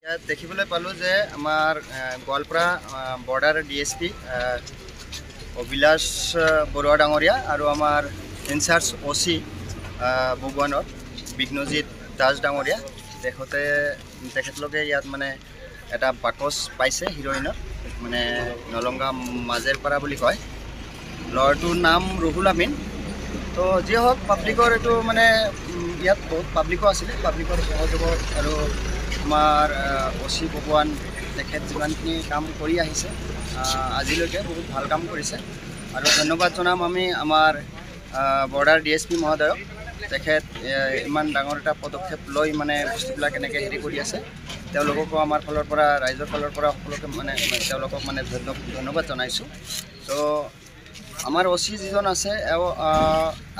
দেখিবলৈ পালোঁ যে আমাৰ গোৱালপাৰা বৰ্ডাৰ DSP অভিলাষ বৰুৱা ডাঙৰীয়া আৰু আমাৰ ইনচাৰ্জ OC ভগৱানৰ বিঘ্নজিৎ দাস ডাঙৰীয়া তেখেতলোকে ইয়াত মানে এটা বাকচ পাইছে হিৰইনৰ মানে নলংগা মাজেৰপাৰা বুলি কয়। ল'ৰাটোৰ নাম ৰুহুল আমিন। তো যি হওক পাব্লিকৰ এইটো মানে ইয়াত বহুত পাব্লিকো আছিলে, পাব্লিকৰ সহযোগত আৰু আমাৰ OC ভগৱান তেখেত যিমানখিনি কাম কৰি আহিছে আজিলৈকে বহুত ভাল কাম কৰিছে আৰু ধন্যবাদ জনাম আমি আমাৰ বৰ্ডাৰ DSP মহোদয়ক। তেখেত ইমান ডাঙৰ এটা পদক্ষেপ লৈ মানে বস্তুবিলাক এনেকৈ হেৰি কৰি আছে। তেওঁলোককো আমাৰ ফালৰ পৰা ৰাইজৰ ফালৰ পৰা সকলোকে মানে তেওঁলোকক মানে ধন্যবাদ জনাইছোঁ। তো আমাৰ OC যিজন আছে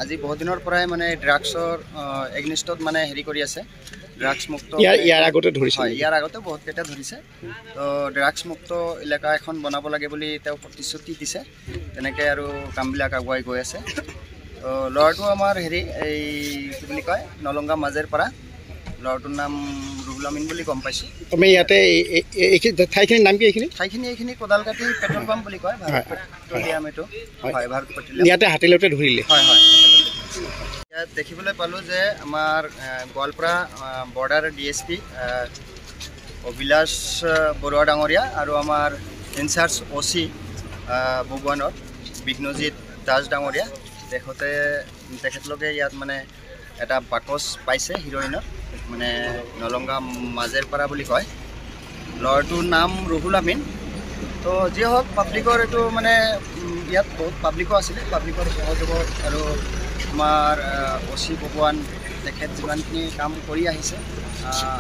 আজি বহুত দিনৰ পৰাই মানে ড্ৰাগছৰ এগনিষ্টত মানে হেৰি কৰি আছে। ড্ৰাগছ মুক্ত ইয়াৰ আগতে বহুত কেইটা ধৰিছে। তো ড্ৰাগছ মুক্ত এলেকা এখন বনাব লাগে বুলি তেওঁ প্ৰতিশ্ৰুতি দিছে। তেনেকৈ আৰু কামবিলাক আগুৱাই গৈ আছে। তো ল'ৰাটো আমাৰ হেৰি এই কি বুলি কয় নলংগা মাজেৰপাৰা। ল'ৰাটোৰ নাম ৰুহুল আমিন বুলি গম পাইছোঁ। তুমি ইয়াতে ঠাইখিনিৰ নাম কি? এইখিনি কোদালকাটি পেট্ৰল পাম্প বুলি কয়। ভাৰত পেট্ৰলিয়াম এইটো হয়, ভাৰত পেট্ৰলিয়াম। ইয়াতে হাতীলৈতে ধৰিলে। হয়। ইয়াত দেখিবলৈ পালোঁ যে আমাৰ গোৱালপাৰা বৰ্ডাৰ DSP অভিলাষ বৰুৱা ডাঙৰীয়া আৰু আমাৰ ইনচাৰ্জ OC ভগৱানৰ বিঘ্নজিৎ দাস ডাঙৰীয়া তেখেতলোকে ইয়াত মানে এটা বাকচ পাইছে হিৰইনৰ মানে নলংগা মাজেৰপাৰা বুলি কয়। ল'ৰাটোৰ নাম ৰুহুল আমিন। তো যি হওক পাব্লিকৰ এইটো মানে ইয়াত বহুত পাব্লিকো আছিলে, পাব্লিকৰ সহযোগত আৰু আমাৰ OC ভগৱান তেখেত যিমানখিনি কাম কৰি আহিছে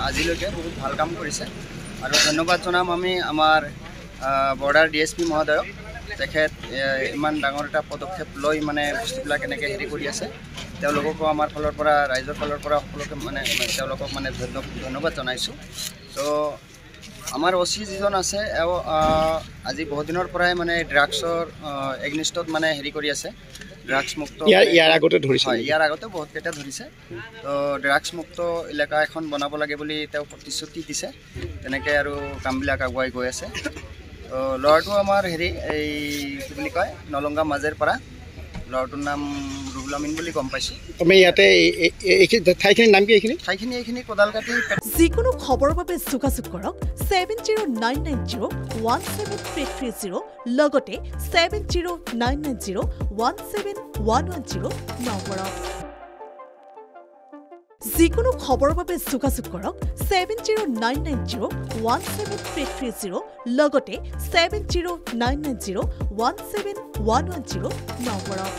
আজিলৈকে বহুত ভাল কাম কৰিছে আৰু ধন্যবাদ জনাম আমি আমাৰ বৰ্ডাৰ DSP মহোদয়ক। তেখেত ইমান ডাঙৰ এটা পদক্ষেপ লৈ মানে বস্তুবিলাক এনেকৈ হেৰি কৰি আছে। তেওঁলোককো আমাৰ ফালৰ পৰা ৰাইজৰ ফালৰ পৰা সকলোকে মানে তেওঁলোকক মানে ধন্যবাদ জনাইছোঁ। তো আমাৰ OC যিজন আছে আজি বহুত দিনৰ পৰাই মানে ড্ৰাগছৰ এগনিষ্টত মানে হেৰি কৰি আছে। ড্ৰাগছ মুক্ত ইয়াৰ আগতে বহুত কেইটা ধৰিছে। তো ড্ৰাগছ মুক্ত এলেকা এখন বনাব লাগে বুলি তেওঁ প্ৰতিশ্ৰুতি দিছে। তেনেকৈ আৰু কামবিলাক আগুৱাই গৈ আছে। তো ল'ৰাটো আমাৰ হেৰি এই কি বুলি কয় নলংগা মাজেৰপাৰা। ল'ৰাটোৰ নাম ৰুহুল আমিন বুলি গম পাইছোঁ। তুমি ইয়াতে ঠাইখিনিৰ নাম কি? এইখিনি কোদালকাটি। যিকোনো খবৰৰ বাবে যোগাযোগ কৰক 7099017330 লগতে 7099017110 নম্বৰত। যিকোনো খবৰৰ বাবে যোগাযোগ কৰক 7099017330 লগতে 7099017110 নম্বৰত।